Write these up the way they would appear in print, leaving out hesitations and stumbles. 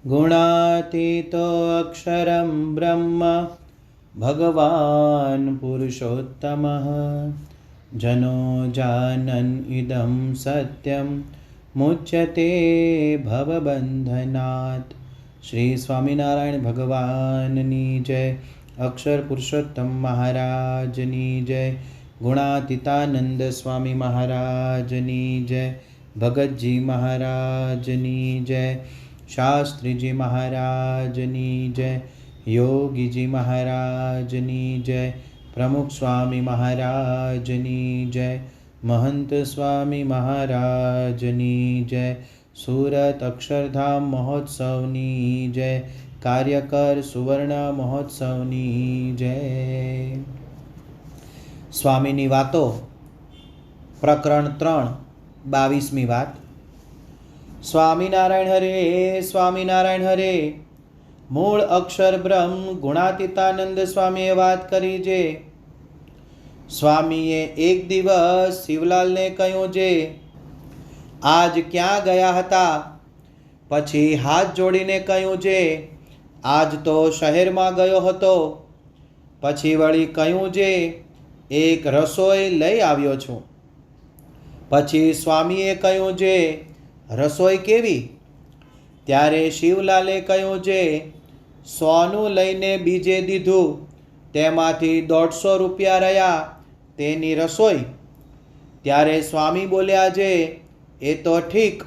गुणातीतो अक्षरं ब्रह्म भगवान् पुरुषोत्तमः जनो जानन् इदं सत्यं मुच्यते भवबन्धनात्। श्री स्वामिनारायण भगवाननी जय। अक्षर पुरुषोत्तम महाराजनी जय। गुणातीतानंद स्वामी महाराजनी जय। भगतजी महाराजनी जय। शास्त्री जी महाराजनी जय। योगी जी महाराजनी जय। प्रमुख स्वामी महाराजनी जय। महंत स्वामी महाराजनी जय। सूरत अक्षरधाम महोत्सवनी जय। कार्यकर सुवर्ण महोत्सवनी जय। स्वामीनी वातो प्रकरण 3 22મી વાત। સ્વામિનારાયણ હરે સ્વામિનારાયણ હરે। મૂળ અક્ષર બ્રહ્મ ગુણાતીતાનંદ સ્વામીએ વાત કરી જે સ્વામીએ એક દિવસ શિવલાલને કહ્યું જે આજ ક્યાં ગયા હતા? પછી હાથ જોડીને કહ્યું જે આજ તો શહેરમાં ગયો હતો। પછી વળી કહ્યું જે એક રસોઈ લઈ આવ્યો છું। પછી સ્વામીએ કહ્યું જે રસોઈ કેવી? ત્યારે શિવલાલે કહ્યું જે સોનું લઈને બીજે દીધું, તેમાંથી 150 રૂપિયા રહ્યા, તેની રસોઈ। ત્યારે સ્વામી બોલ્યા જે એ તો ઠીક,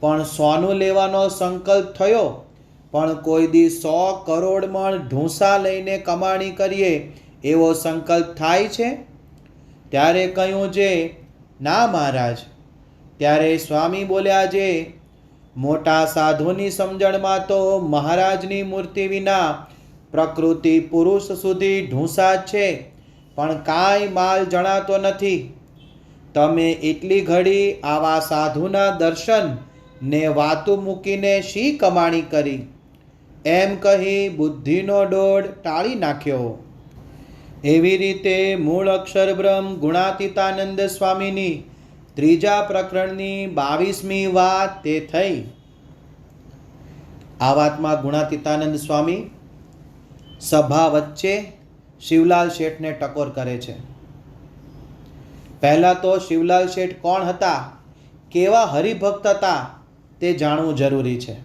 પણ સોનું લેવાનો સંકલ્પ થયો, પણ કોઈ દી 100 કરોડ મણ ઢૂંસા લઈને કમાણી કરીએ એવો સંકલ્પ થાય છે? ત્યારે કહ્યું જે ના મહારાજ। ત્યારે સ્વામી બોલ્યા જે મોટા સાધુની સમજણમાં તો મહારાજની મૂર્તિ વિના પ્રકૃતિ પુરુષ સુધી ઢૂંસા જ છે, પણ કાંઈ માલ જણાતો નથી। તમે એટલી ઘડી આવા સાધુના દર્શન ને વાતું મૂકીને શી કમાણી કરી? એમ કહી બુદ્ધિનો દોડ ટાળી નાખ્યો। એવી રીતે મૂળ અક્ષર બ્રહ્મ ગુણાતીતાનંદ સ્વામીની ત્રીજા પ્રકરણની 22મી વાત તે થઈ। આ વાતમાં ગુણાતીતાનંદ સ્વામી સભા વચ્ચે શિવલાલ શેઠને ટકોર કરે છે। પહેલા તો શિવલાલ શેઠ કોણ હતા, કેવા હરિભક્ત હતા તે જાણવું જરૂરી છે।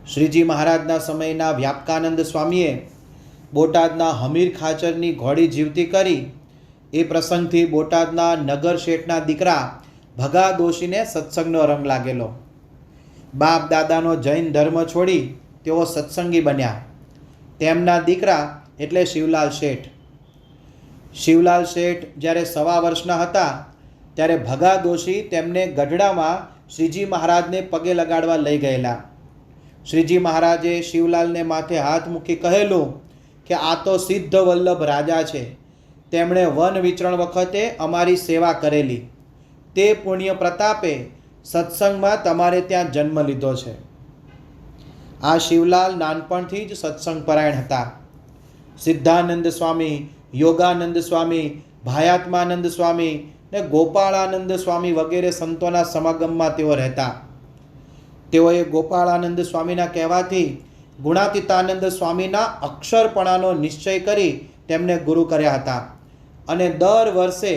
શ્રીજી મહારાજના સમયના વ્યાપકાનંદ સ્વામીએ બોટાદના હમીર ખાચરની ઘોડી જીવતી કરી। એ પ્રસંગથી બોટાદના નગર શેઠના દીકરા ભગા દોશીને સત્સંગનો રંગ લાગેલો। બાપ દાદાનો જૈન ધર્મ છોડી તેઓ સત્સંગી બન્યા। તેમના દીકરા એટલે શિવલાલ શેઠ। શિવલાલ શેઠ જ્યારે 1.25 વર્ષના હતા ત્યારે ભગા દોશી તેમને ગઢડામાં શ્રીજી મહારાજને પગે લગાડવા લઈ ગયેલા। શ્રીજી મહારાજે શિવલાલને માથે હાથ મૂકી કહેલું કે આ તો સિદ્ધ વલ્લભ રાજા છે, તેમણે વન વિચરણ વખતે અમારી સેવા કરેલી, તે પુણ્ય પ્રતાપે સત્સંગમાં તમારે ત્યાં જન્મ લીધો છે। આ શિવલાલ નાનપણથી જ સત્સંગ પરાયણ હતા। સિદ્ધાનંદ સ્વામી, યોગાનંદ સ્વામી, ભાયાત્માનંદ સ્વામી ને ગોપાળાનંદ સ્વામી વગેરે સંતોના સમાગમમાં તેઓ રહેતા। તેઓએ ગોપાળાનંદ સ્વામીના કહેવાથી ગુણાતીતાનંદ સ્વામીના અક્ષરપણાનો નિશ્ચય કરી તેમને ગુરુ કર્યા હતા અને દર વર્ષે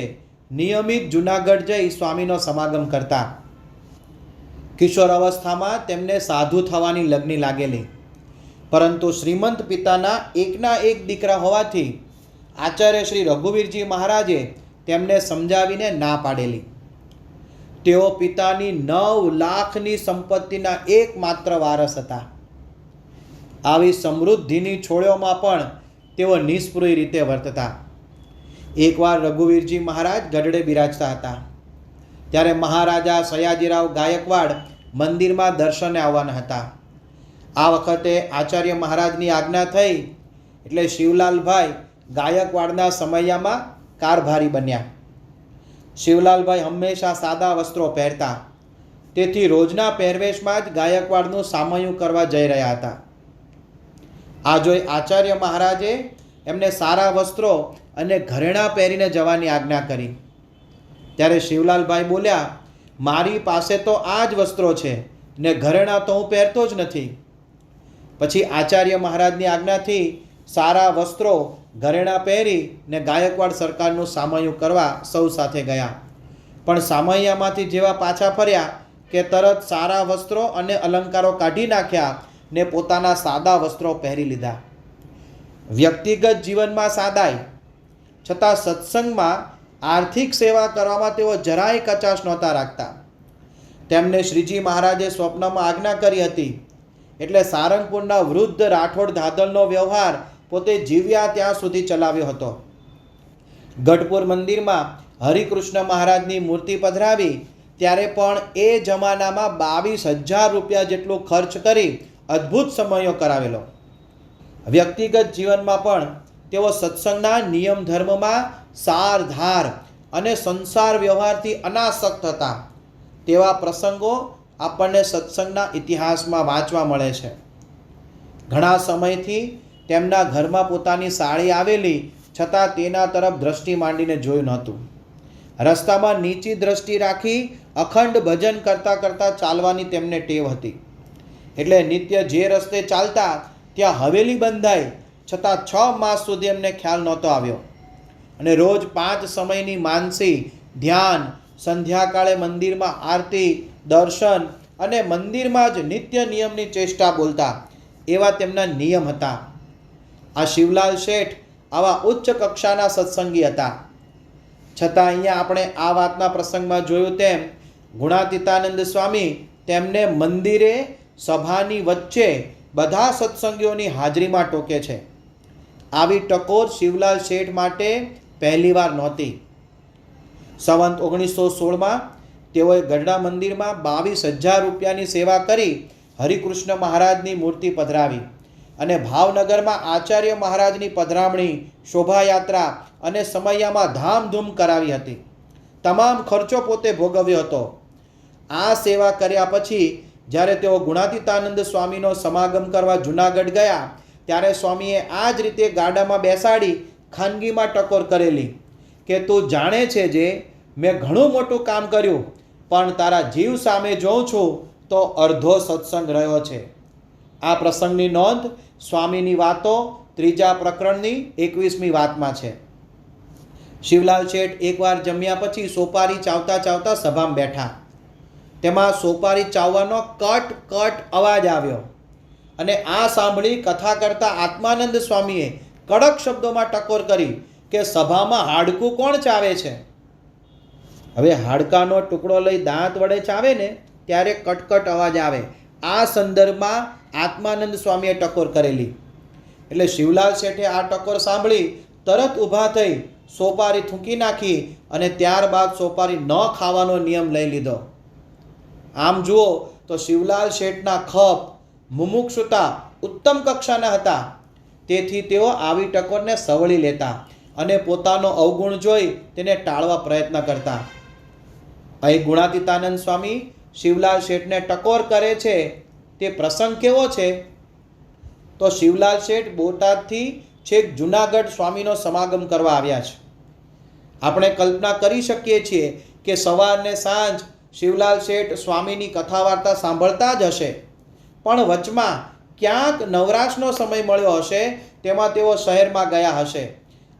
નિયમિત જૂનાગઢ જઈ સ્વામીનો સમાગમ કરતા। કિશોર અવસ્થામાં તેમને સાધુ થવાની લગ્ની લાગેલી, પરંતુ શ્રીમંત પિતાના એકના એક દીકરા હોવાથી આચાર્ય શ્રી રઘુવીરજી મહારાજે તેમને સમજાવીને ના પાડેલી। તેઓ પિતાની 9 લાખની સંપત્તિના એકમાત્ર વારસ હતા। આવી સમૃદ્ધિની છોડ્યોમાં પણ તેઓ નિષ્પૃહ રીતે વર્તતા। એકવાર રઘુવીરજી મહારાજ ગઢડે બિરાજતા હતા, ત્યારે મહારાજા સયાજીરાવ ગાયકવાડ મંદિરમાં દર્શને આવવાના હતા। આ વખતે આચાર્ય મહારાજની આજ્ઞા થઈ એટલે શિવલાલભાઈ ગાયકવાડના સમયમાં કારભારી બન્યા। શિવલાલભાઈ હંમેશા સાદા વસ્ત્રો પહેરતા, તેથી રોજના પહેરવેશમાં જ ગાયકવાડનું સામયું કરવા જઈ રહ્યા હતા। આ જોઈ આચાર્ય મહારાજે એમને સારા વસ્ત્રો અને ઘરેણાં પહેરીને જવાની આજ્ઞા કરી। ત્યારે શિવલાલભાઈ બોલ્યા, મારી પાસે તો આ જ વસ્ત્રો છે, ને ઘરેણાં તો હું પહેરતો જ નથી. પછી આચાર્ય મહારાજની આજ્ઞાથી સારા વસ્ત્રો ઘરેણાં પહેરી ને ગાયકવાડ સરકારનું સામૈયું કરવા સૌ સાથે ગયા. પણ સામૈયામાંથી જેવા પાછા ફર્યા કે તરત સારા વસ્ત્રો અને અલંકારો કાઢી નાખ્યા ને પોતાના સાદા વસ્ત્રો પહેરી લીધા. વ્યક્તિગત જીવનમાં સાદાઈ, છતાં સત્સંગમાં આર્થિક સેવા કરવામાં તેઓ જરાય કચાશ નહોતા રાખતા. તેમને શ્રીજી મહારાજે સ્વપ્નમાં આજ્ઞા કરી હતી એટલે સારંગપુરના વૃદ્ધ રાઠોડ ધાદલનો વ્યવહાર પોતે જીવ્યા ત્યાં સુધી ચલાવ્યો હતો. ગઢપુર મંદિરમાં હરિકૃષ્ણ મહારાજની મૂર્તિ પધરાવી ત્યારે પણ એ જમાનામાં 22,000 રૂપિયા જેટલું ખર્ચ કરી અદ્ભુત સમયો કરાવેલો. વ્યક્તિગત જીવનમાં પણ તેઓ સત્સંગના નિયમ ધર્મમાં સારધાર અને સંસાર વ્યવહારથી અનાસક્ત હતા. તેવા પ્રસંગો આપણને સત્સંગના ઇતિહાસમાં વાંચવા મળે છે. ઘણા સમયથી તેમના ઘરમાં પોતાની સાળી આવેલી છતાં તેના તરફ દ્રષ્ટિ માંડીને જોયું નહોતું. રસ્તામાં નીચી દ્રષ્ટિ રાખી અખંડ ભજન કરતાં કરતાં ચાલવાની તેમને ટેવ હતી. એટલે નિત્ય જે રસ્તે ચાલતા ત્યાં હવેલી બંધાઈ છતાં 6 માસ સુધી એમને ખ્યાલ નહોતો આવ્યો. અને રોજ 5 સમયની માનસી, ધ્યાન, સંધ્યાકાળે મંદિરમાં આરતી, દર્શન અને મંદિરમાં જ નિત્ય નિયમની ચેષ્ટા બોલતા એવા તેમના નિયમ હતા. આ શિવલાલ શેઠ આવા ઉચ્ચ કક્ષાના સત્સંગી હતા. છતાં અહીંયા આપણે આ વાતના પ્રસંગમાં જોયું તેમ ગુણાતીતાનંદ સ્વામી તેમને મંદિરે સભાની વચ્ચે બધા સત્સંગીઓની હાજરીમાં ટોકે છે. આવી ટકોર શિવલાલ શેઠ માટે પહેલીવાર નહોતી. સંવંત 1916માં તેઓએ ગઢડા મંદિરમાં 22,000 રૂપિયાની સેવા કરી હરિકૃષ્ણ મહારાજની મૂર્તિ પધરાવી અને ભાવનગરમાં આચાર્ય મહારાજની પધરામણી, શોભાયાત્રા અને સમૈયામાં ધામધૂમ કરાવી હતી. તમામ ખર્ચો પોતે ભોગવ્યો હતો. આ સેવા કર્યા પછી જ્યારે તેઓ ગુણાતીતાનંદ સ્વામીનો સમાગમ કરવા જૂનાગઢ ગયા ત્યારે સ્વામીએ આ જ રીતે ગાડામાં બેસાડી ખાનગીમાં ટકોર કરેલી કે તું જાણે છે જે મેં ઘણું મોટું કામ કર્યું, પણ તારા જીવ સામે જોઉં છું તો અડધો સત્સંગ રહ્યો છે. આ પ્રસંગની નોંધ સ્વામીની વાતો 3જા પ્રકરણની 21મી વાતમાં છે. શિવલાલ શેઠ એકવાર જમ્યા પછી સોપારી ચાવતા ચાવતા સભામાં બેઠા. તેમાં સોપારી ચાવવાનો કટ કટ અવાજ આવ્યો અને આ સાંભળી કથા કરતા આત્માનંદ સ્વામીએ કડક શબ્દોમાં ટકોર કરી કે સભામાં હાડકું કોણ ચાવે છે? હવે હાડકાનો ટુકડો લઈ દાંત વડે ચાવે ને ત્યારે કટકટ અવાજ આવે. આ સંદર્ભમાં આત્માનંદ સ્વામીએ ટકોર કરેલી. એટલે શિવલાલ શેઠે આ ટકોર સાંભળી તરત ઊભા થઈ સોપારી થૂંકી નાખી અને ત્યારબાદ સોપારી ન ખાવાનો નિયમ લઈ લીધો. આમ જુઓ તો શિવલાલ શેઠના ખપ, મુમુક્ષુતા ઉત્તમ કક્ષાના હતા. તેથી તેઓ આવી ટકોરને સવળી લેતા અને પોતાનો અવગુણ જોઈ તેને ટાળવા પ્રયત્ન કરતા. અહીં ગુણાતીતાનંદ સ્વામી શિવલાલ શેઠને ટકોર કરે છે તે પ્રસંગ કેવો છે? તો શિવલાલ શેઠ બોટાદથી છેક જૂનાગઢ સ્વામીનો સમાગમ કરવા આવ્યા છે. આપણે કલ્પના કરી શકીએ છીએ કે સવાર ને સાંજ શિવલાલ શેઠ સ્વામીની કથા વાર્તા સાંભળતા જ હશે, પણ વચમાં ક્યાંક નવરાશનો સમય મળ્યો હશે તેમાં તેઓ શહેરમાં ગયા હશે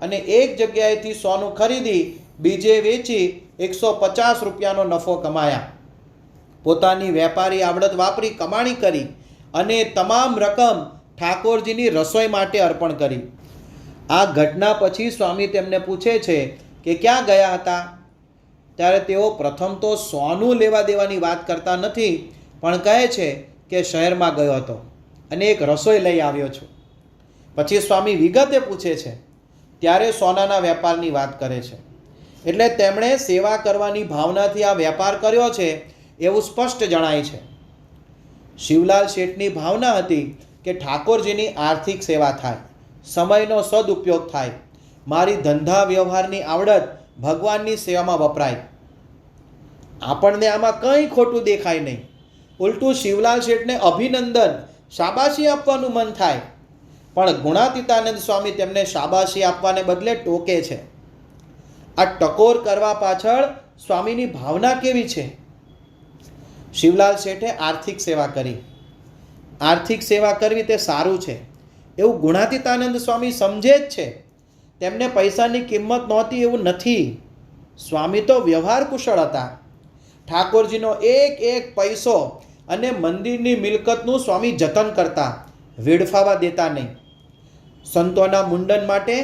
અને એક જગ્યાએથી સોનું ખરીદી બીજે વેચી 150 રૂપિયાનો નફો કમાયા. પોતાની વેપારી આવડત વાપરી કમાણી કરી અને તમામ રકમ ઠાકોરજીની રસોઈ માટે અર્પણ કરી. આ ઘટના પછી સ્વામી તેમને પૂછે છે કે ક્યાં ગયા હતા? ત્યારે તેઓ પ્રથમ તો સોનું લેવા દેવાની વાત કરતા નથી, પણ કહે છે કે શહેરમાં ગયો હતો અને એક રસોઈ લઈ આવ્યો છું. પછી સ્વામી વિગતે પૂછે છે ત્યારે સોનાના વેપારની વાત કરે છે. એટલે તેમણે સેવા કરવાની ભાવનાથી આ વેપાર કર્યો છે એવું સ્પષ્ટ જણાય છે. શિવલાલ શેઠની ભાવના હતી કે ઠાકોરજીની આર્થિક સેવા થાય, સમયનો સદુપયોગ થાય, મારી ધંધા વ્યવહારની આવડત ભગવાનની સેવામાં વપરાય. આપણને આમાં કંઈ ખોટું દેખાય નહીં. ઉલટું શિવલાલ શેઠને અભિનંદન, શાબાશી આપવાનું મન થાય. પણ ગુણાતીતાનંદ સ્વામી તેમને શાબાશી આપવાને બદલે ટોકે છે. આ ટકોર કરવા પાછળ સ્વામીની ભાવના કેવી છે? શિવલાલ શેઠે આર્થિક સેવા કરી. આર્થિક સેવા કરવી તે સારું છે એવું ગુણાતીતાનંદ સ્વામી સમજે જ છે. તેમને પૈસાની કિંમત નહોતી એવું નથી. સ્વામી તો વ્યવહાર કુશળ હતા. ઠાકોરજીનો એક એક પૈસો અને મંદિરની મિલકતનું સ્વામી જતન કરતા, વેડફાવા દેતા નહીં. સંતોના મુંડન માટે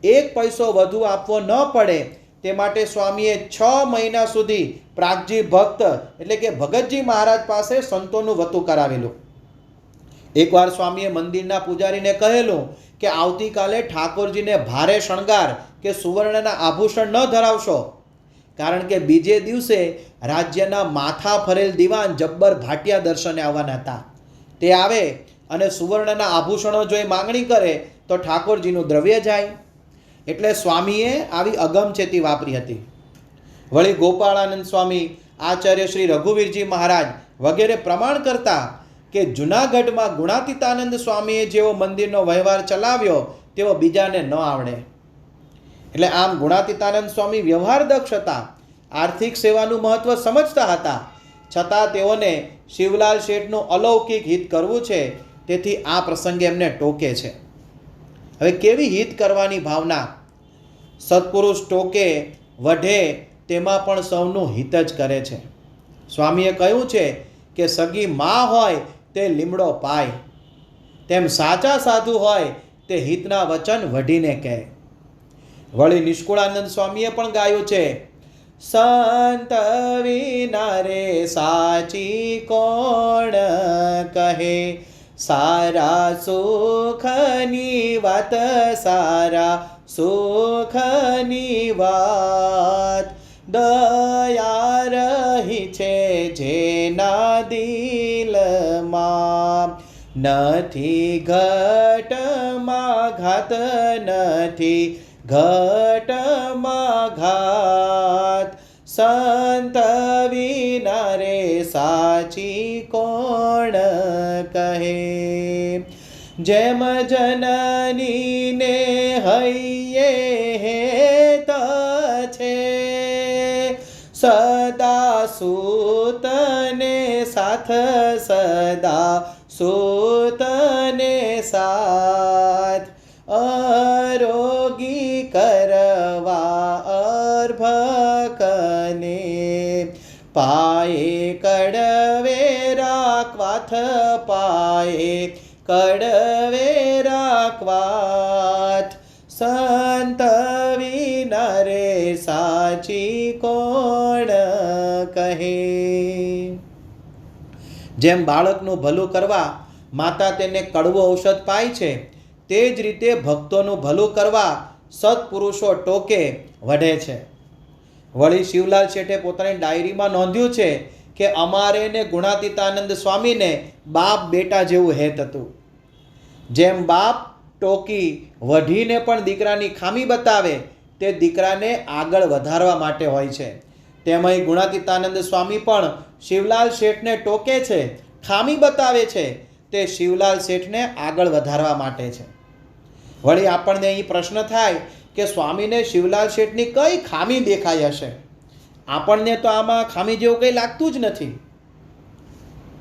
એક પૈસો વધુ આપવો ન પડે તે માટે સ્વામીએ 6 મહિના સુધી પ્રાગજી ભક્ત એટલે કે ભગતજી મહારાજ પાસે સંતોનું વતું કરાવેલું. એકવાર સ્વામીએ મંદિરના પૂજારીને કહેલું કે આવતીકાલે ઠાકોરજીને ભારે શણગાર કે સુવર્ણના આભૂષણ ન ધરાવશો, કારણ કે બીજે દિવસે રાજ્યના માથા ફરેલ દિવાન જબ્બર ભાટિયા દર્શને આવવાના હતા. તે આવે અને સુવર્ણના આભૂષણો જોઈ માંગણી કરે તો ઠાકોરજીનું દ્રવ્ય જાય. એટલે સ્વામીએ આવી અગમચેતી વાપરી હતી. વળી ગોપાળાનંદ સ્વામી, આચાર્ય શ્રી રઘુવીરજી મહારાજ વગેરે પ્રમાણ કરતા કે જૂનાગઢમાં ગુણાતીતાનંદ સ્વામીએ જેવો મંદિરનો વહેવાર ચલાવ્યો તેવો બીજાને ન આવડે. એટલે આમ ગુણાતીતાનંદ સ્વામી વ્યવહાર દક્ષ હતા, આર્થિક સેવાનું મહત્વ સમજતા હતા. છતાં તેઓને શિવલાલ શેઠનું અલૌકિક હિત કરવું છે, તેથી આ પ્રસંગે એમને ટોકે છે. હવે કેવી હિત કરવાની ભાવના! સત્પુરુષ ટોકે વઢે તેમાં પણ સૌનું હિત જ કરે છે. સ્વામીએ કહ્યું છે કે સગી મા હોય તે લીમડો પાય, તેમ સાચા સાધુ હોય તે હિતના વચન વઢીને કહે. વળી નિષ્કુળાનંદ સ્વામીએ પણ ગાયું છે, સંત વિના રે સાચી કોણ કહે, સારા સુખની વાત, સારા સુખની વાત, દયા રહી છે જેના દિલમાં, નથી ઘટમાં ઘાત, નથી ઘટમાં ઘાત, સંત વિના રે સાચી કોણ કહે. જેમ જનનીને હૈયે હેત છે, સદા સૂતને સાથ, સદા સૂતને સાથ, અરોગી કરવા અર્ભકને, પાયે કડવે રાખવાથ, પાયે કડવે રાખવાથ, સંત વિના રે સાચી કોણ કહે. જેમ બાળકનું ભલું કરવા માતા તેને કડવું ઔષધ પાય છે, તે જ રીતે ભક્તોનું ભલું કરવા સત્પુરુષો ટોકે વઢે છે. વળી શિવલાલ શેઠે પોતાની ડાયરીમાં નોંધ્યું છે કે અમારે ને ગુણાતીતાનંદ સ્વામીને બાપ બેટા જેવું હેત હતું. જેમ બાપ ટોકી વઢીને પણ દીકરાની ખામી બતાવે તે દીકરાને આગળ વધારવા માટે હોય છે, તેમજ ગુણાતીતાનંદ સ્વામી પણ શિવલાલ શેઠને ટોકે છે, ખામી બતાવે છે, તે શિવલાલ શેઠને આગળ વધારવા માટે છે. વળી આપણને અહીં પ્રશ્ન થાય કે સ્વામીને શિવલાલ શેઠની કઈ ખામી દેખાઈ હશે? આપણને તો આમાં ખામી જેવું કંઈ લાગતું જ નથી.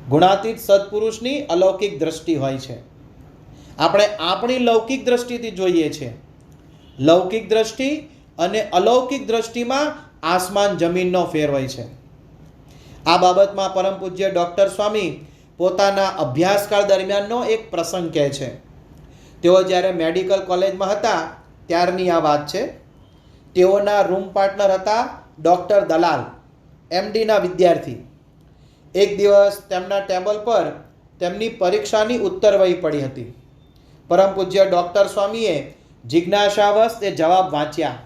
ગુણાતીત સત્પુરુષની અલૌકિક દ્રષ્ટિ હોય છે. આપણે આપણી લૌકિક દ્રષ્ટિથી જોઈએ છીએ. લૌકિક દ્રષ્ટિ અને અલૌકિક દ્રષ્ટિમાં આસમાન જમીનનો ફેર હોય છે. આ બાબતમાં પરમ પૂજ્ય ડૉક્ટર સ્વામી પોતાના અભ્યાસકાળ દરમિયાનનો એક પ્રસંગ કહે છે. તેઓ જ્યારે મેડિકલ કોલેજમાં હતા ત્યારની આ વાત છે. તેઓના રૂમ પાર્ટનર હતા ડૉક્ટર દલાલ, એમડીના વિદ્યાર્થી. એક દિવસ તેમના ટેબલ પર તેમની પરીક્ષાની ઉત્તરવહી પડી હતી. પરમ પૂજ્ય ડૉક્ટર સ્વામીએ જિજ્ઞાસાવશ તે જવાબ વાંચ્યા.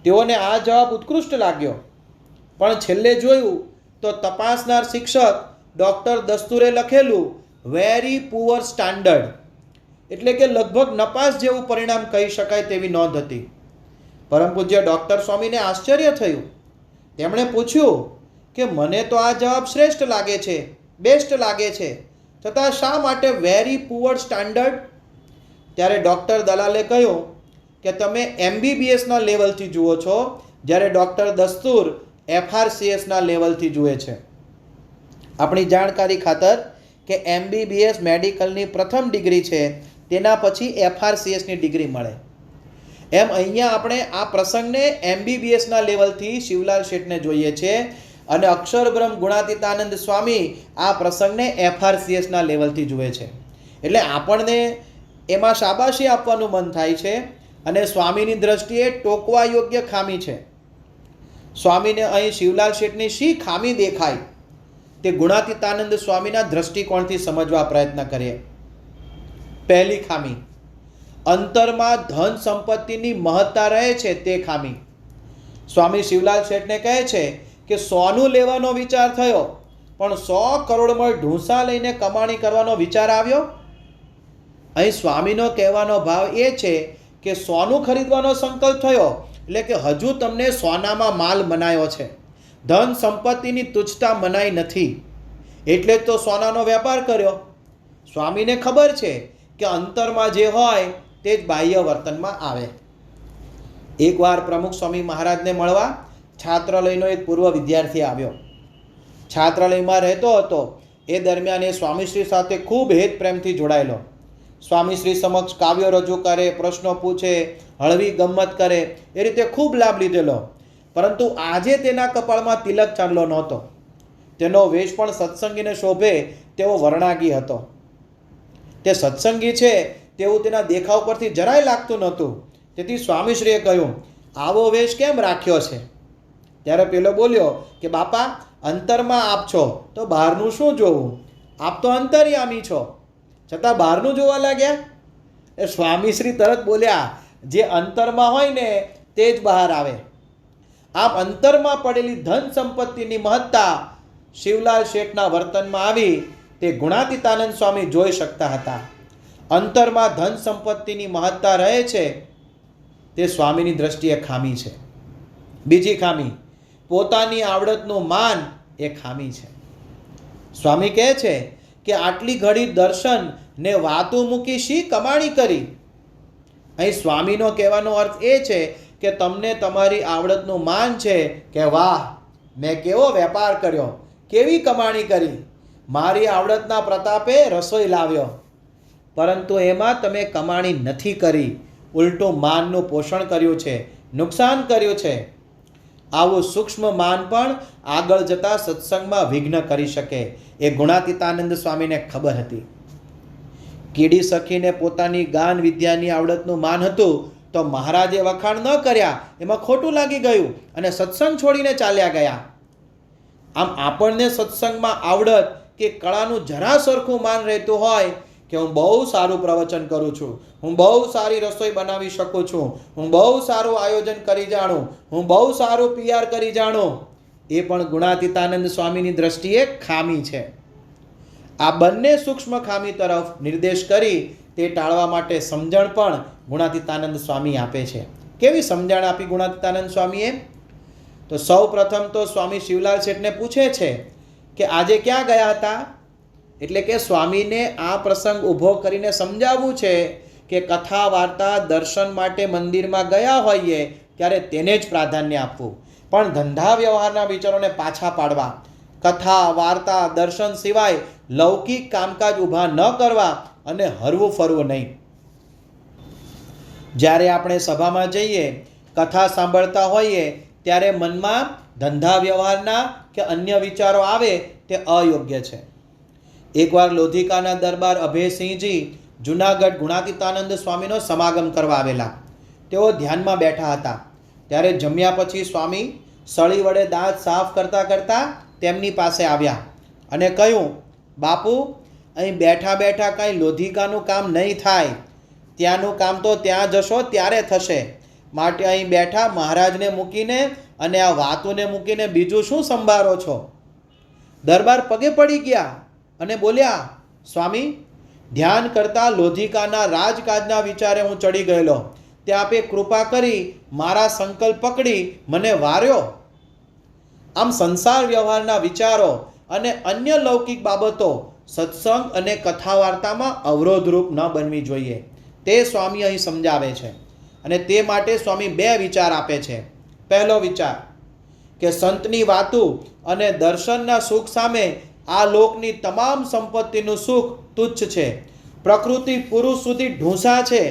તેઓને આ જવાબ ઉત્કૃષ્ટ લાગ્યો, પણ છેલ્લે જોયું તો તપાસનાર શિક્ષક ડૉક્ટર દસ્તુરે લખેલું વેરી પુઅર સ્ટાન્ડર્ડ, એટલે કે લગભગ નપાસ જેવું પરિણામ કહી શકાય તેવી નોંધ હતી. પરમ પૂજ્ય ડૉક્ટર સ્વામીને આશ્ચર્ય થયું. તેમણે પૂછ્યું કે મને તો આ જવાબ શ્રેષ્ઠ લાગે છે, બેસ્ટ લાગે છે, છતાં શા માટે વેરી પુઅર સ્ટાન્ડર્ડ? ત્યારે ડૉક્ટર દલાલે કહ્યું કે તમે MBBSના લેવલથી જુઓ છો, જ્યારે ડૉક્ટર દસ્તુર FRCSના લેવલથી જુએ છે. આપણી જાણકારી ખાતર કે MBBS મેડિકલની પ્રથમ ડિગ્રી છે, તેના પછી FRCSની ડિગ્રી મળે. એમ અહીંયા આપણે આ પ્રસંગને MBBSના લેવલથી શિવલાલ શેઠને જોઈએ છે અને અક્ષરબ્રહ્મ ગુણાતીતાનંદ સ્વામી આ પ્રસંગને FRCSના લેવલથી જુએ છે. એટલે આપણને એમાં શાબાશી આપવાનું મન થાય છે અને સ્વામીની દ્રષ્ટિએ ટોકવા યોગ્ય ખામી છે. સ્વામીને અહીં શિવલાલ શેઠની શી ખામી દેખાય તે ગુણાતીતાનંદ સ્વામીના દ્રષ્ટિકોણથી સમજવા પ્રયત્ન કરીએ. પહેલી ખામી, અંતરમાં ધન સંપત્તિની મહત્તા રહે છે તે ખામી. સ્વામી શિવલાલ શેઠને કહે છે કે સોનું લેવાનો વિચાર થયો, પણ 100 કરોડમાં ઢૂંસા લઈને કમાણી કરવાનો વિચાર આવ્યો. અહીં સ્વામીનો કહેવાનો ભાવ એ છે કે સોનું ખરીદવાનો સંકલ્પ થયો એટલે કે હજુ તમને સોનામાં માલ મનાયો છે, ધન સંપત્તિની તુચ્છતા મનાઈ નથી, એટલે જ તો સોનાનો વેપાર કર્યો. સ્વામીને ખબર છે કે અંતરમાં જે હોય તે જ બાહ્ય વર્તનમાં આવે. એકવાર પ્રમુખ સ્વામી મહારાજને મળવા છાત્રાલયનો એક પૂર્વ વિદ્યાર્થી આવ્યો. છાત્રાલયમાં રહેતો હતો એ દરમિયાન એ સ્વામીશ્રી સાથે ખૂબ હેત પ્રેમથી જોડાયેલો. સ્વામીશ્રી સમક્ષ કાવ્યો રજૂ કરે, પ્રશ્નો પૂછે, હળવી ગમ્મત કરે, એ રીતે ખૂબ લાભ લીધેલો. પરંતુ આજે તેના કપાળમાં તિલક ચાંદલો નહોતો. તેનો વેશ પણ સત્સંગીને શોભે તેવો વર્ણાગી હતો. તે સત્સંગી છે તેવું તેના દેખાવ પરથી જરાય લાગતું નહોતું. તેથી સ્વામીશ્રીએ કહ્યું, આવો વેશ કેમ રાખ્યો છે? ત્યારે પેલો બોલ્યો કે બાપા, અંતરમાં આપ છો તો બહારનું શું જોવું? આપ તો અંતર્યામી છો, છતાં બહારનું જોવા લાગ્યા. એ સ્વામીશ્રી તરત બોલ્યા, જે અંતરમાં હોય ને તે જ બહાર આવે. આમ અંતરમાં પડેલી ધન સંપત્તિની મહત્તા શિવલાલ શેઠના વર્તનમાં આવી તે ગુણાતીતાનંદ સ્વામી જોઈ શકતા હતા. અંતરમાં ધન સંપત્તિની મહત્તા રહે છે તે સ્વામીની દ્રષ્ટિએ ખામી છે. બીજી ખામી, પોતાની આવડતનું માન એ ખામી છે. સ્વામી કહે છે કે આટલી ઘડી દર્શન ને વાતું મૂકી શી કમાણી કરી? અહીં સ્વામીનો કહેવાનો અર્થ એ છે કે તમને તમારી આવડતનું માન છે કે વાહ, મેં કેવો વેપાર કર્યો, કેવી કમાણી કરી, મારી આવડતના પ્રતાપે રસોઈ લાવ્યો. પરંતુ એમાં તમે કમાણી નથી કરી, ઉલટું માનનું પોષણ કર્યું છે, નુકસાન કર્યું છે. આવું સૂક્ષ્મ માન પણ આગળ જતા સત્સંગમાં વિઘ્ન કરી શકે એ ગુણાતીતાનંદ સ્વામીને ખબર હતી. કીડી સખીને પોતાની ગાન વિદ્યાની આવડતનું માન હતું તો મહારાજે વખાણ ન કર્યા, એમાં ખોટું લાગી ગયું અને સત્સંગ છોડીને ચાલ્યા ગયા. આમ આપણને સત્સંગમાં આવડત કે કળાનું જરા સરખું માન રહેતું હોય કે હું બહુ સારું પ્રવચન કરું છું, હું બહુ સારી રસોઈ બનાવી શકું છું, હું બહુ સારું આયોજન કરી જાણું, હું બહુ સારું PR કરી જાણું, એ પણ ગુણાતીતાનંદ સ્વામીની દ્રષ્ટિએ ખામી છે. આ બંને સૂક્ષ્મ ખામી તરફ નિર્દેશ કરી તે ટાળવા માટે સમજણ પણ ગુણાતીતાનંદ સ્વામી આપે છે. કેવી સમજણ આપી ગુણાતીતાનંદ સ્વામીએ? તો સૌ પ્રથમ તો સ્વામી શિવલાલ શેઠને પૂછે છે કે આજે ક્યાં ગયા હતા? એટલે કે સ્વામીને આ પ્રસંગ ઊભો કરીને સમજાવવું છે કે કથા વાર્તા દર્શન માટે મંદિરમાં ગયા હોઈએ ત્યારે તેને જ પ્રાધાન્ય આપવું, પણ ધંધા વ્યવહારના વિચારોને પાછા પાડવા, કથા વાર્તા દર્શન સિવાય લૌકિક કામકાજ ઊભા ન કરવા અને હરવું ફરવું નહીં. જ્યારે આપણે સભામાં જઈએ, કથા સાંભળતા હોઈએ ત્યારે મનમાં ધંધા વ્યવહારના કે અન્ય વિચારો આવે તે અયોગ્ય છે. એકવાર લોધિકાના દરબાર અભયસિંહજી જુનાગઢ ગુણાતીતાનંદ સ્વામીનો સમાગમ કરવા આવેલા. તેઓ ધ્યાનમાં બેઠા હતા. ત્યારે જમ્યા પછી સ્વામી સળી વડે દાંત સાફ કરતા કરતા તેમની પાસે આવ્યા અને કહ્યું, બાપુ, અહીં બેઠા બેઠા કાંઈ લોધિકાનું કામ નહીં થાય, ત્યાંનું કામ તો ત્યાં જશો ત્યારે થશે. માટે અહીં બેઠા મહારાજને મૂકીને અને આ વાતોને મૂકીને બીજું શું સંભાળો છો? દરબાર પગે પડી ગયા અને બોલ્યા, સ્વામી, ધ્યાન કરતા લોધિકાના રાજકાજના વિચારે હું ચડી ગયેલો, તે આપે કૃપા કરી મારા સંકલ્પ પકડી મને વાર્યો. આમ સંસાર વ્યવહારના વિચારો અને અન્ય લૌકિક બાબતો સત્સંગ અને કથા વાર્તામાં અવરોધરૂપ ન બનવી જોઈએ, તે સ્વામી અહીં સમજાવે છે. અને તે માટે સ્વામી બે વિચાર આપે છે. પહેલો વિચાર કે સંતની વાતું અને દર્શનના સુખ સામે આ લોકની તમામ સંપત્તિનું સુખ તુચ્છ છે. પ્રકૃતિ પુરુષ સુધી ઢૂંસા છે.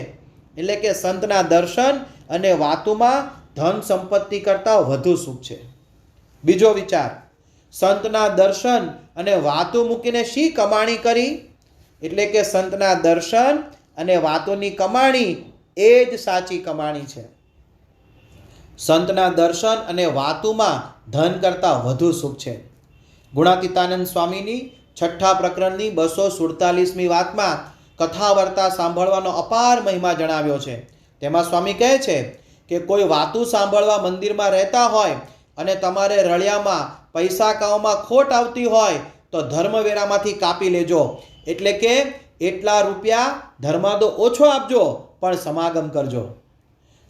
એટલે કે સંતના દર્શન અને વાતોમાં ધન સંપત્તિ કરતાં વધુ સુખ છે. બીજો વિચાર, સંતના દર્શન અને વાતો મૂકીને શી કમાણી કરી? એટલે કે સંતના દર્શન અને વાતોની કમાણી એ જ સાચી કમાણી છે. સંતના દર્શન અને વાતોમાં ધન કરતાં વધુ સુખ છે. ગુણાતીતાનંદ સ્વામીની 6ઠ્ઠા પ્રકરણની 247મી વાતમાં કથા વાર્તા સાંભળવાનો અપાર મહિમા જણાવ્યો છે. તેમાં સ્વામી કહે છે કે કોઈ વાતું સાંભળવા મંદિરમાં રહેતા હોય અને તમારે રળિયામાં પૈસા કાવમાં ખોટ આવતી હોય તો ધર્મવેરામાંથી કાપી લેજો. એટલે કે એટલા રૂપિયા ધર્માદો ઓછો આપજો પણ સમાગમ કરજો.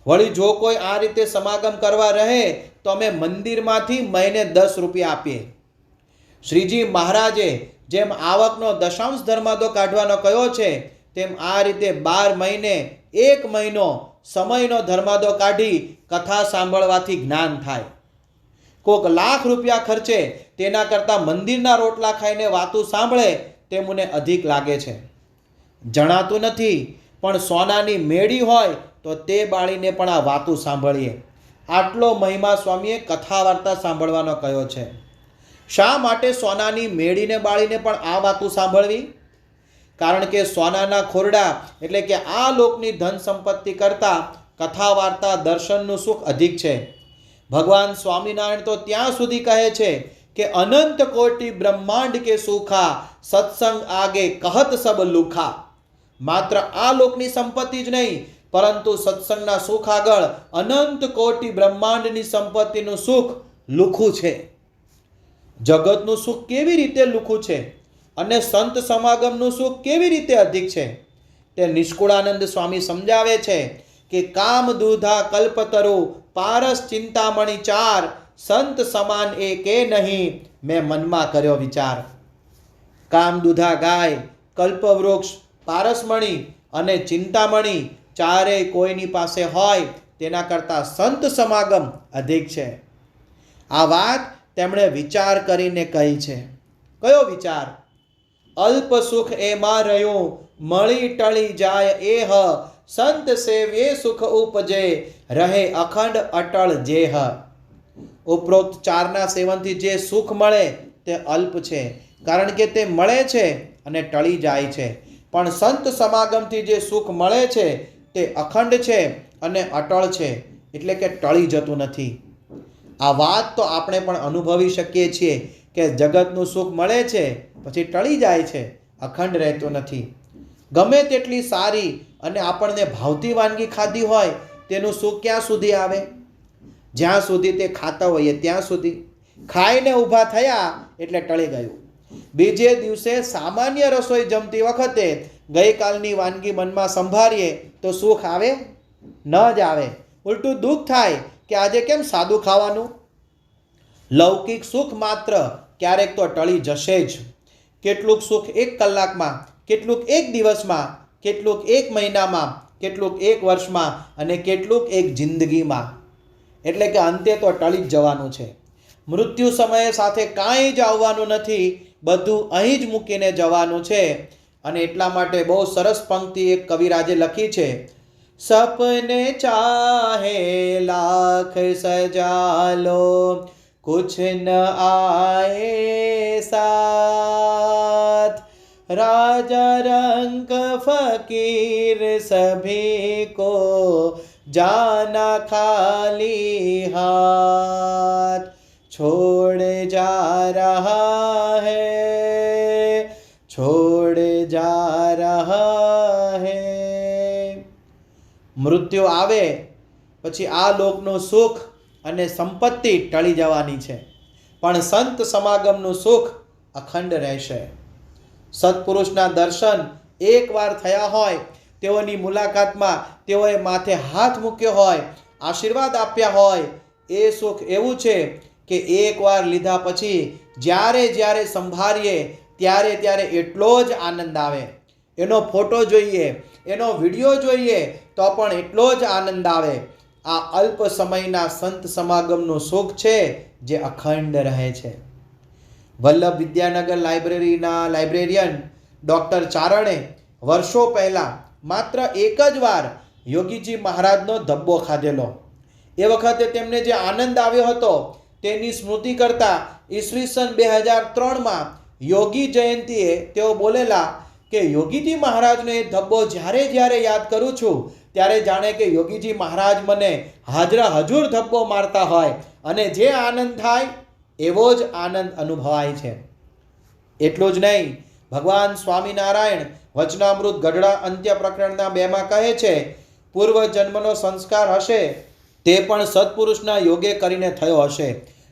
વળી જો કોઈ આ રીતે સમાગમ કરવા રહે તો અમે મંદિરમાંથી મહિને 10 રૂપિયા આપીએ. શ્રીજી મહારાજે જેમ આવકનો દશાંશ ધર્માદો કાઢવાનો કહ્યો છે તેમ આ રીતે 12 મહિને 1 મહિનો સમયનો ધર્માદો કાઢી કથા સાંભળવાથી જ્ઞાન થાય. કોક લાખ રૂપિયા ખર્ચે તેના કરતાં મંદિરના રોટલા ખાઈને વાતું સાંભળે તે મને અધિક લાગે છે. જણાતું નથી પણ સોનાની મેળી હોય તો તે બાળીને પણ આ વાતું સાંભળીએ. આટલો મહિમા સ્વામીએ કથા વાર્તા સાંભળવાનો કહ્યો છે. શા માટે સોનાની મેળીને બાળીને પણ આ વાતું સાંભળવી? કારણ કે સોનાના ખોરડા એટલે કે આ લોકની ધન સંપત્તિ કરતાં કથા વાર્તા દર્શનનું સુખ અધિક છે. ભગવાન સ્વામિનારાયણ તો ત્યાં સુધી કહે છે કે અનંત કોટી બ્રહ્માંડ કે સુખા સત્સંગ આગે કહત સબ લુખા. માત્ર આ લોકની સંપત્તિ જ નહીં પરંતુ સત્સંગના સુખ આગળ અનંત કોટી બ્રહ્માંડની સંપત્તિનું સુખ લુખું છે. જગતનું સુખ કેવી રીતે લુખું છે અને સંત સમાગમનું સુખ કેવી રીતે અધિક છે તે નિષ્કુળાનંદ સ્વામી સમજાવે છે કે કામ દૂધા કલ્પતરુ પારસ ચિંતામણી ચાર સંત સમાન એકે નહીં મેં મનમાં કર્યો વિચાર. કામ દૂધા ગાય, કલ્પવૃક્ષ, પારસમણી અને ચિંતામણી ચારેય કોઈની પાસે હોય તેના કરતાં સંત સમાગમ અધિક છે. આ વાત તેમણે વિચાર કરીને કહી છે. કયો વિચાર? અલ્પ સુખ એમાં રહ્યું મળી ટળી જાય એહ સંત સેવ્યે સુખ ઉપજે રહે અખંડ અટળ જેહ. ઉપરોક્ત ચારના સેવનથી જે સુખ મળે તે અલ્પ છે કારણ કે તે મળે છે અને ટળી જાય છે. પણ સંત સમાગમથી જે સુખ મળે છે તે અખંડ છે અને અટળ છે એટલે કે ટળી જતું નથી. આ વાત તો આપણે પણ અનુભવી શકીએ છીએ કે જગતનું સુખ મળે છે પછી ટળી જાય છે, અખંડ રહેતો નથી. ગમે તેટલી સારી અને આપણને ભાવતી વાનગી ખાધી હોય તેનું સુખ ક્યાં સુધી આવે? જ્યાં સુધી તે ખાતા હોઈએ ત્યાં સુધી. ખાઈને ઊભા થયા એટલે ટળી ગયું. બીજે દિવસે સામાન્ય રસોઈ જમતી વખતે ગઈકાલની વાનગી મનમાં સંભાળીએ તો સુખ આવે? ન જ આવે. ઉલટું દુઃખ થાય કે આજે કેમ સાદું ખાવાનું? લૌકિક સુખ માત્ર ક્યારેક તો ટળી જશે જ. કેટલુંક સુખ 1 કલાકમાં, કેટલુંક 1 દિવસમાં, કેટલુંક 1 મહિનામાં, કેટલુંક 1 વર્ષમાં અને કેટલુંક 1 જિંદગીમાં. એટલે કે અંતે તો ટળી જ જવાનું છે. મૃત્યુ સમયે સાથે કાંઈ જ આવવાનું નથી, બધું અહીં જ મૂકીને જવાનું છે. અને એટલા માટે બહુ સરસ પંક્તિ એક કવિરાજે લખી છે. સપને ચાહે લાખ સજાલો कुछ न आए साथ राजा रंग फकीर सभी को जाना खाली हाथ छोड़ जा रहा है छोड़ जा रहा है. મૃત્યુ આવે પછી આ લોકનું સુખ અને સંપત્તિ ટળી જવાની છે પણ સંત સમાગમનું સુખ અખંડ રહેશે. સત્પુરુષના દર્શન એકવાર થયા હોય, તેઓની મુલાકાતમાં તેઓએ માથે હાથ મૂક્યો હોય, આશીર્વાદ આપ્યા હોય, એ સુખ એવું છે કે એકવાર લીધા પછી જ્યારે સંભાળીએ ત્યારે એટલો જ આનંદ આવે. એનો ફોટો જોઈએ, એનો વિડીયો જોઈએ તો પણ એટલો જ આનંદ આવે. આ અલ્પ સમયના સંત સમાગમનું સુખ છે જે અખંડ રહે છે. વલ્લભ વિદ્યાનગર લાઇબ્રેરીના લાઇબ્રેરિયન ડૉક્ટર ચારણે વર્ષો પહેલાં માત્ર એક જ વાર યોગીજી મહારાજનો ધબ્બો ખાધેલો. એ વખતે તેમને જે આનંદ આવ્યો હતો તેની સ્મૃતિ કરતા ઈસવીસન 2003માં યોગી જયંતીએ તેઓ બોલેલા કે યોગીજી મહારાજનો એ ધબ્બો જ્યારે જ્યારે યાદ કરું છું ત્યારે જાણે કે યોગીજી મહારાજ મને હાજરા હજુર ધબ્બો મારતા હોય અને જે આનંદ થાય એવો જ આનંદ અનુભવાય છે. એટલું જ નહીં, ભગવાન સ્વામિનારાયણ વચનામૃત ગઢડા અંત્ય પ્રકરણના 2માં કહે છે, પૂર્વ જન્મનો સંસ્કાર હશે તે પણ સત્પુરુષના યોગે કરીને થયો હશે,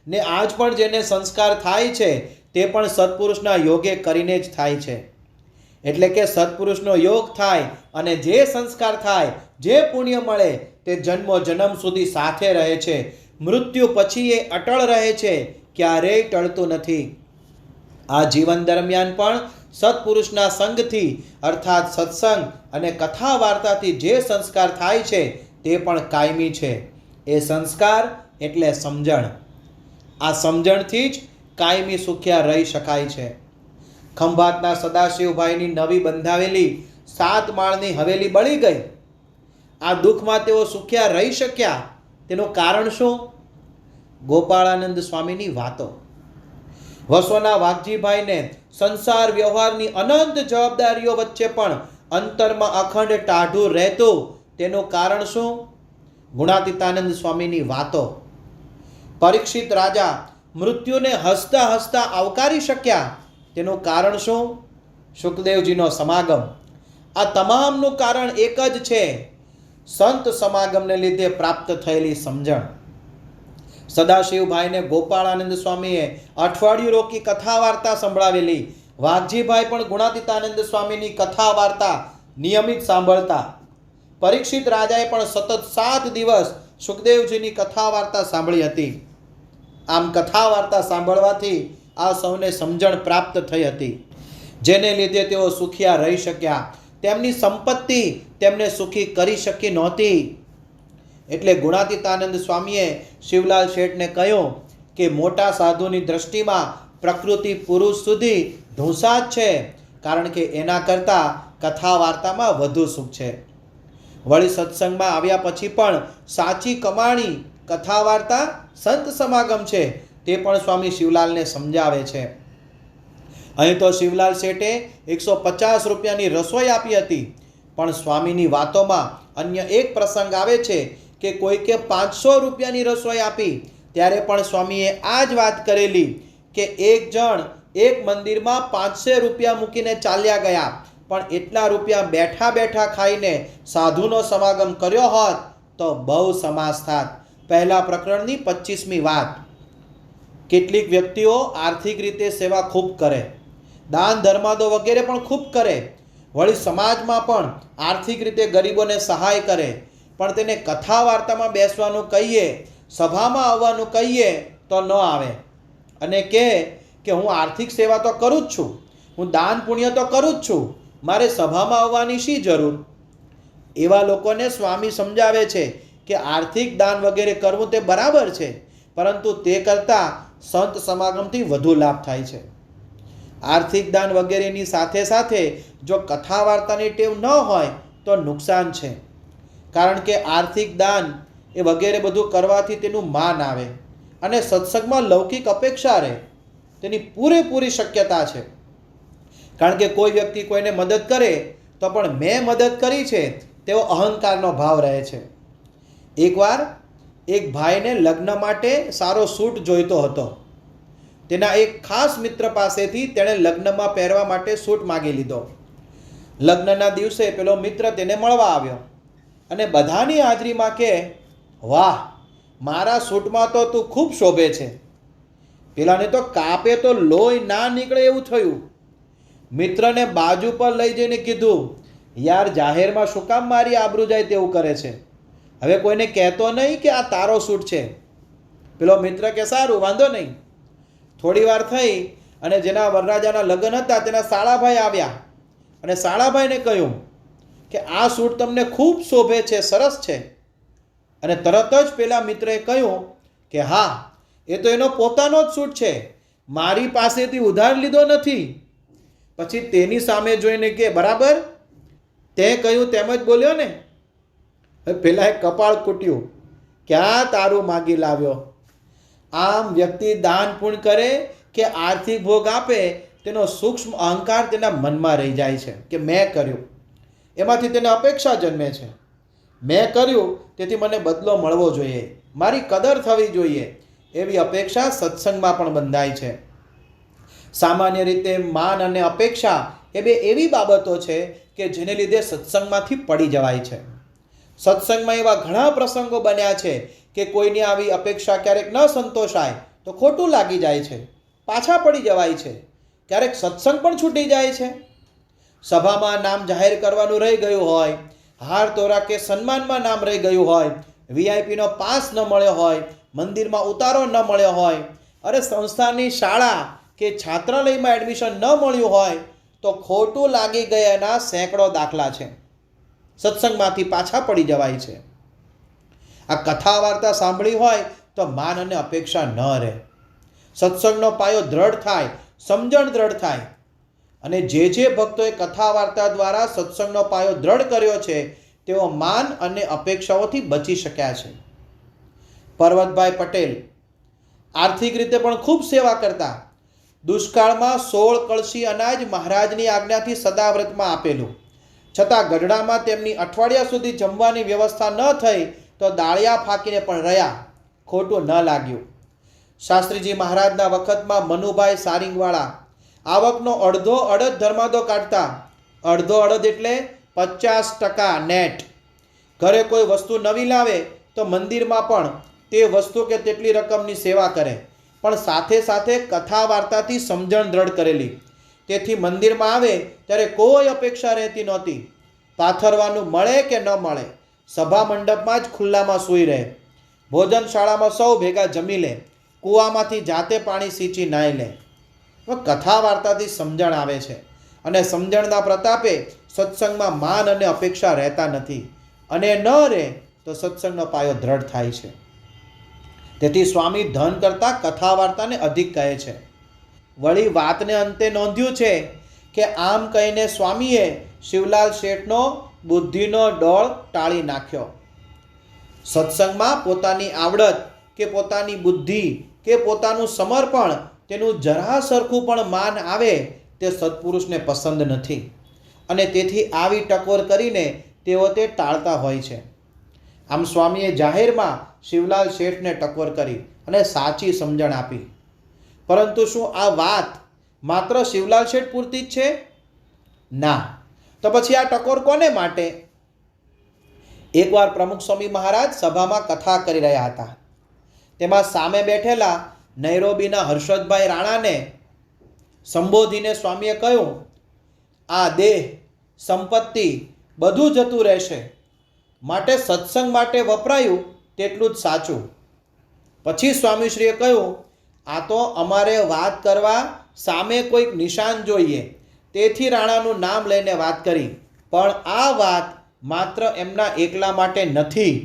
ને આજ પણ જેને સંસ્કાર થાય છે તે પણ સત્પુરુષના યોગે કરીને જ થાય છે. એટલે કે સત્પુરુષનો યોગ થાય અને જે સંસ્કાર થાય, જે પુણ્ય મળે તે જન્મો જન્મ સુધી સાથે રહે છે. મૃત્યુ પછી એ અટળ રહે છે, ક્યારેય ટળતું નથી. આ જીવન દરમિયાન પણ સત્પુરુષના સંગથી અર્થાત સત્સંગ અને કથા વાર્તાથી જે સંસ્કાર થાય છે તે પણ કાયમી છે. એ સંસ્કાર એટલે સમજણ. આ સમજણથી જ કાયમી સુખ્યા રહી શકાય છે. ખંભાતના સદાશિવભાઈની નવી બંધાવેલી 7 માળની હવેલી બળી ગઈ. આ દુઃખમાં તેઓ સુખ્યા રહી શક્યા. તેનું કારણ શું? ગોપાળાનંદ સ્વામીની વાતો. વસોના વાઘજીભાઈને સંસાર વ્યવહારની અનંત જવાબદારીઓ વચ્ચે પણ અંતરમાં અખંડ ટાઢું રહેતું. તેનું કારણ શું? ગુણાતીતાનંદ સ્વામીની વાતો. પરીક્ષિત રાજા મૃત્યુને હસતા હસતા આવકારી શક્યા. તેનું કારણ શું? શુકદેવજીનો સમાગમ. આ તમામનું કારણ એક જ છે, સંત સમાગમને લીધે પ્રાપ્ત થયેલી સમજણ. સદાશિવભાઈને ગોપાળાનંદ સ્વામીએ અઠવાડિયું રોકી કથા વાર્તા સંભળાવેલી. વાઘજીભાઈ પણ ગુણાતીતાનંદ સ્વામીની કથા વાર્તા નિયમિત સાંભળતા. પરીક્ષિત રાજાએ પણ સતત 7 દિવસ સુખદેવજીની કથા વાર્તા સાંભળી હતી. આમ કથા વાર્તા સાંભળવાથી આ સૌને સમજણ પ્રાપ્ત થઈ હતી, જેને લીધે તેઓ સુખિયા રહી શક્યા. તેમની સંપત્તિ તેમને સુખી કરી શકી નહોતી. એટલે ગુણાતીતાનંદ સ્વામીએ શિવલાલ શેઠને કહ્યું કે મોટા સાધુની દ્રષ્ટિમાં પ્રકૃતિ પુરુષ સુધી ધૂંસા જ છે, કારણ કે એના કરતાં કથા વાર્તામાં વધુ સુખ છે. વળી સત્સંગમાં આવ્યા પછી પણ સાચી કમાણી કથા વાર્તા સંત સમાગમ છે, તે પણ સ્વામી શિવલાલને સમજાવે છે. અહીં તો શિવલાલ શેઠે 150 રૂપિયાની રસોઈ આપી હતી, પણ સ્વામીની વાતોમાં અન્ય એક પ્રસંગ આવે છે કે કોઈકે 500 રૂપિયાની રસોઈ આપી, ત્યારે પણ સ્વામીએ આ જ વાત કરેલી કે એક જણ એક મંદિરમાં 500 રૂપિયા મૂકીને ચાલ્યા ગયા, પણ એટલા રૂપિયા બેઠા બેઠા ખાઈને સાધુનો સમાગમ કર્યો હોત તો બહુ સમાસ થાત. પહેલા પ્રકરણની 25મી વાત. કેટલીક વ્યક્તિઓ આર્થિક રીતે સેવા ખૂબ કરે, દાન ધર્માદો વગેરે પણ ખૂબ કરે, વળી સમાજમાં પણ આર્થિક રીતે ગરીબોને સહાય કરે, પણ તેને કથા વાર્તામાં બેસવાનું કહીએ, સભામાં આવવાનું કહીએ તો ન આવે અને કહે કે હું આર્થિક સેવા તો કરું જ છું, હું દાન પુણ્ય તો કરું જ છું, મારે સભામાં આવવાની શી જરૂર? એવા લોકોને સ્વામી સમજાવે છે કે આર્થિક દાન વગેરે કરવું તે બરાબર છે, પરંતુ તે કરતાં સંત સમાગમથી વધુ લાભ થાય છે. આર્થિક દાન વગેરેની સાથે સાથે જો કથા વાર્તાની ટેવ ન હોય તો નુકસાન છે, કારણ કે આર્થિક દાન એ વગેરે બધું કરવાથી તેનું માન આવે અને સત્સંગમાં લૌકિક અપેક્ષા રહે, તેની પૂરેપૂરી શક્યતા છે. કારણ કે કોઈ વ્યક્તિ કોઈને મદદ કરે તો પણ મેં મદદ કરી છે તેવો અહંકારનો ભાવ રહે છે. એકવાર એક ભાઈને લગ્ન માટે સારો સૂટ જોઈતો હતો. તેના એક ખાસ મિત્ર પાસેથી તેણે લગ્નમાં પહેરવા માટે સૂટ માગી લીધો. લગ્નના દિવસે પેલો મિત્ર તેને મળવા આવ્યો અને બધાની હાજરીમાં કે, વાહ, મારા સૂટમાં તો તું ખૂબ શોભે છે. પેલાને તો કાપે તો લોહી ના નીકળે એવું થયું. મિત્રને બાજુ પર લઈ જઈને કીધું, યાર, જાહેરમાં શું કામ મારી આબરૂ જાય તેવું કરે છે? હવે કોઈને કહેતો નહીં કે આ તારો સૂટ છે. પેલો મિત્ર કે સારું, વાંધો નહીં. થોડી વાર થઈ અને જેના વરરાજાના લગ્ન હતા તેના સાળાભાઈ આવ્યા અને સાળાભાઈને કહ્યું કે આ સૂટ તમને ખૂબ શોભે છે, સરસ છે. અને તરત જ પેલા મિત્રએ કહ્યું કે હા, એ તો એનો પોતાનો જ સૂટ છે, મારી પાસેથી ઉધાર લીધો નથી. પછી તેની સામે જોઈને કે બરાબર તે કહ્યું તેમ જ બોલ્યો ને. પેલા કપાળ કૂટ્યું, ક્યાં તારું માગી લાવ્યો. આમ વ્યક્તિ દાન પુણ્ય કરે કે આર્થિક ભોગ આપે, તેનો સૂક્ષ્મ અહંકાર તેના મનમાં રહી જાય છે કે મેં કર્યું. એમાંથી તેને અપેક્ષા જન્મે છે, મેં કર્યું તેથી મને બદલો મળવો જોઈએ, મારી કદર થવી જોઈએ, એવી અપેક્ષા સત્સંગમાં પણ બંધાય છે. સામાન્ય રીતે માન અને અપેક્ષા એ બે એવી બાબતો છે કે જેને લીધે સત્સંગમાંથી પડી જવાય છે. સત્સંગમાં એવા ઘણા પ્રસંગો બન્યા છે કે કોઈની આવી અપેક્ષા ક્યારેક ન સંતોષાય તો ખોટું લાગી જાય છે, પાછા પડી જવાય છે, ક્યારેક સત્સંગ પણ છૂટી જાય છે. સભામાં નામ જાહેર કરવાનું રહી ગયું હોય, હાર તોરા કે સન્માનમાં નામ રહી ગયું હોય, વીઆઈપીનો પાસ ન મળ્યો હોય, મંદિરમાં ઉતારો ન મળ્યો હોય, અરે સંસ્થાની શાળા કે છાત્રાલયમાં એડમિશન ન મળ્યું હોય તો ખોટું લાગી ગયાના સેંકડો દાખલા છે. સત્સંગમાંથી પાછા પડી જવાય છે. આ કથા વાર્તા સાંભળી હોય તો માન અને અપેક્ષા ન રહે. સત્સંગનો પાયો દ્રઢ થાય, સમજણ દ્રઢ થાય. અને જે ભક્તોએ કથા વાર્તા દ્વારા સત્સંગનો પાયો દ્રઢ કર્યો છે તેઓ માન અને અપેક્ષાઓથી બચી શક્યા છે. પર્વતભાઈ પટેલ આર્થિક રીતે પણ ખૂબ સેવા કરતા. દુષ્કાળમાં 16 કળશી અનાજ મહારાજની આજ્ઞાથી સદાવ્રતમાં આપેલું, છતાં ગઢડામાં તેમની અઠવાડિયા સુધી જમવાની વ્યવસ્થા ન થઈ તો દાળિયા ફાંકીને પણ રહ્યા, ખોટું ન લાગ્યું. શાસ્ત્રીજી મહારાજના વખતમાં મનુભાઈ સારિંગવાળા આવકનો અડધો અડધ ધર્માદો કાઢતા. અડધો અડધ એટલે 50% નેટ. ઘરે કોઈ વસ્તુ નવી લાવે તો મંદિરમાં પણ તે વસ્તુ કે તેટલી રકમની સેવા કરે, પણ સાથે સાથે કથા વાર્તાથી સમજણ દ્રઢ કરેલી. તેથી મંદિરમાં આવે ત્યારે કોઈ અપેક્ષા રહેતી નહોતી. પાથરવાનું મળે કે ન મળે, સભા મંડપમાં જ ખુલ્લામાં સૂઈ રહે, ભોજનશાળામાં સૌ ભેગા જમી લે, કૂવામાંથી જાતે પાણી સિંચી નાહી લે. કથા વાર્તાથી સમજણ આવે છે અને સમજણના પ્રતાપે સત્સંગમાં માન અને અપેક્ષા રહેતા નથી, અને ન રહે તો સત્સંગનો પાયો દ્રઢ થાય છે. તેથી સ્વામી ધન કરતાં કથા વાર્તાને અધિક કહે છે. વળી વાતને અંતે નોંધ્યું છે કે આમ કહીને સ્વામીએ શિવલાલ શેઠનો બુદ્ધિનો ડોળ ટાળી નાખ્યો. સત્સંગમાં પોતાની આવડત કે પોતાની બુદ્ધિ કે પોતાનું સમર્પણ તેનું જરા સરખું પણ માન આવે તે સત્પુરુષને પસંદ નથી, અને તેથી આવી ટકોર કરીને તેઓ તે ટાળતા હોય છે. આમ સ્વામીએ જાહેરમાં શિવલાલ શેઠને ટકોર કરી અને સાચી સમજણ આપી. પરંતુ શું આ વાત માત્ર શિવલાલ શેઠ પૂરતી જ છે? ના. તો પછી આ ટકોર કોને માટે? એકવાર પ્રમુખ સ્વામી મહારાજ સભામાં કથા કરી રહ્યા હતા. તેમાં સામે બેઠેલા નૈરોબીના હર્ષદભાઈ રાણાને સંબોધીને સ્વામીએ કહ્યું, આ દેહ સંપત્તિ બધું જતું રહેશે, માટે સત્સંગ માટે વપરાયું તેટલું જ સાચું. પછી સ્વામીશ્રીએ કહ્યું, આ તો અમારે વાત કરવા સામે કોઈક નિશાન જોઈએ, તેથી રાણાનું નામ લઈને વાત કરી, પણ આ વાત માત્ર એમના એકલા માટે નથી,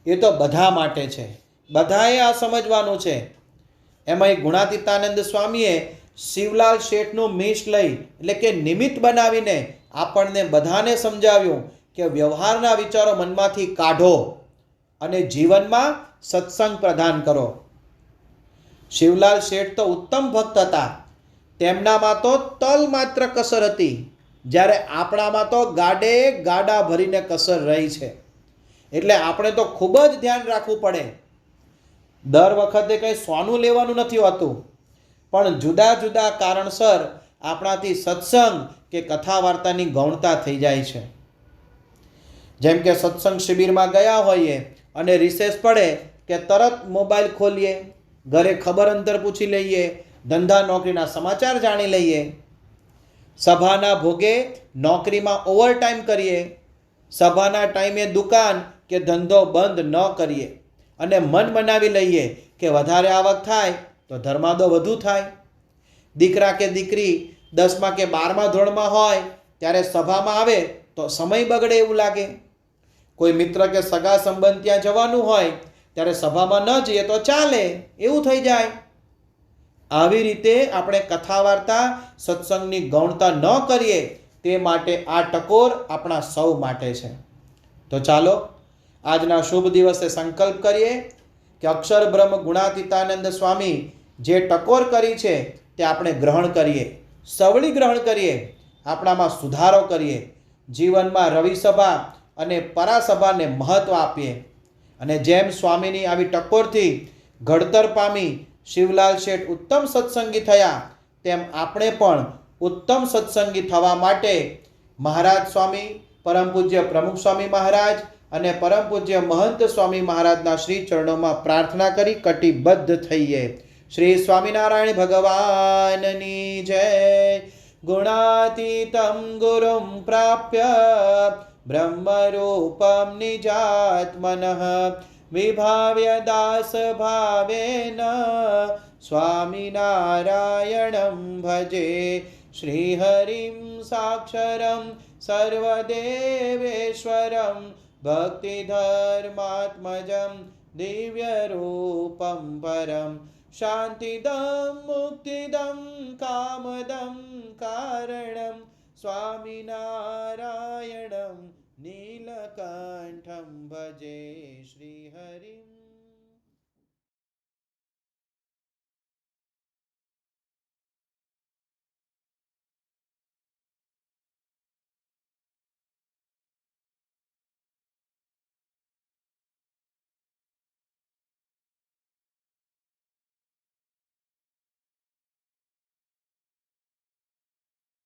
એ તો બધા માટે છે. બધાએ આ સમજવાનું છે. એમાં ગુણાતીતાનંદ સ્વામીએ શિવલાલ શેઠનું મીશ લઈ એટલે કે નિમિત્ત બનાવીને આપણને બધાને સમજાવ્યું કે વ્યવહારના વિચારો મનમાંથી કાઢો અને જીવનમાં સત્સંગ પ્રદાન કરો. શિવલાલ શેઠ તો ઉત્તમ ભક્ત હતા. તેમનામાં તો તલ માત્ર કસર હતી, જ્યારે આપણામાં તો ગાડે ગાડા ભરીને કસર રહી છે. એટલે આપણે તો ખૂબ જ ધ્યાન રાખવું પડે. દર વખતે કંઈ સોનું લેવાનું નથી હોતું, પણ જુદા જુદા કારણસર આપણાથી સત્સંગ કે કથા વાર્તાની ગૌણતા થઈ જાય છે. જેમ કે સત્સંગ શિબિરમાં ગયા હોઈએ અને રિસેસ પડે કે તરત મોબાઈલ ખોલીએ, ઘરે ખબર અંતર પૂછી લઈએ, ધંધા નોકરીના સમાચાર જાણી લઈએ, સભાના ભોગે નોકરીમાં ઓવરટાઈમ કરીએ, સભાના ટાઈમે દુકાન કે ધંધો બંધ ન કરીએ, અને મન મનાવી લઈએ કે વધારે આવક થાય તો ધર્માદો વધુ થાય. દીકરા કે દીકરી 10મા કે 12મા ધોરણમાં હોય ત્યારે સભામાં આવે તો સમય બગડે એવું લાગે. કોઈ મિત્ર કે સગા સંબંધ ત્યાં જવાનું હોય ત્યારે સભામાં ન જઈએ તો ચાલે એવું થઈ જાય. આવી રીતે આપણે કથા વાર્તા સત્સંગની ગૌણતા ન કરીએ તે માટે આ ટકોર આપણા સૌ માટે છે. તો ચાલો આજના શુભ દિવસે સંકલ્પ કરીએ કે અક્ષર બ્રહ્મ ગુણાતીતાનંદ સ્વામી જે ટકોર કરી છે તે આપણે ગ્રહણ કરીએ, સવળી ગ્રહણ કરીએ, આપણામાં સુધારો કરીએ, જીવનમાં રવિસભા અને પરાસભાને મહત્વ આપીએ. અને જેમ સ્વામીની આવી ટકોરથી ઘડતર પામી શિવલાલ શેઠ ઉત્તમ સત્સંગી થયા, તેમ આપણે પણ ઉત્તમ સત્સંગી થવા માટે મહારાજ સ્વામી, પરમ પૂજ્ય પ્રમુખ સ્વામી મહારાજ અને પરમ પૂજ્ય મહંત સ્વામી મહારાજના શ્રી ચરણોમાં પ્રાર્થના કરી કટિબદ્ધ થઈએ. શ્રી સ્વામિનારાયણ ભગવાનની જય. ગુણાતીતમ ગુરુમ પ્રાપ્ય બ્રહ્મરૂપમ નિજાત્મનઃ વિભાવ્ય દાસ ભાવેન સ્વામિનારાયણં ભજે. શ્રીહરિમ સાક્ષરમ સર્વદેવેશ્વરમ ભક્તિધર્માત્મજં દિવ્યરૂપમ પરમ શાંતિદમ મુક્તિદમ કામદમ કારણમ સ્વામિનારાયણં નીલકંઠં ભજે. શ્રીહરિમ